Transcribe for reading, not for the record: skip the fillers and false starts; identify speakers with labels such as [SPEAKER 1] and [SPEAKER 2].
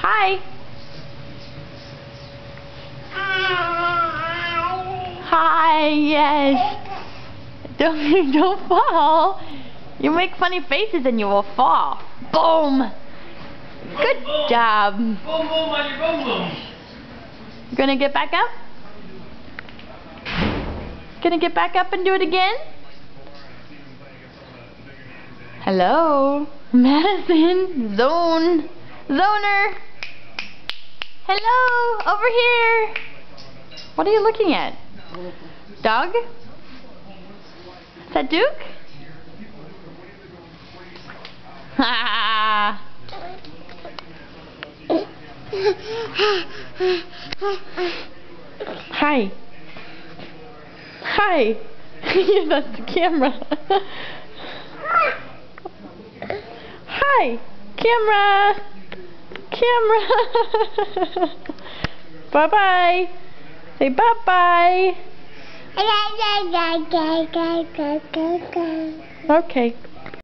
[SPEAKER 1] Hi. Hi, yes. Don't fall. You make funny faces and you will fall. Boom. Good job.
[SPEAKER 2] Boom, boom on your boom boom.
[SPEAKER 1] You gonna get back up? Gonna get back up and do it again? Hello? Madison? Zoner? Hello? Over here? What are you looking at? Dog? Is that Duke? Ha! Hi. Hi. Yeah, that's the camera. Hi. Camera. Camera. Bye-bye. Say bye-bye. Okay.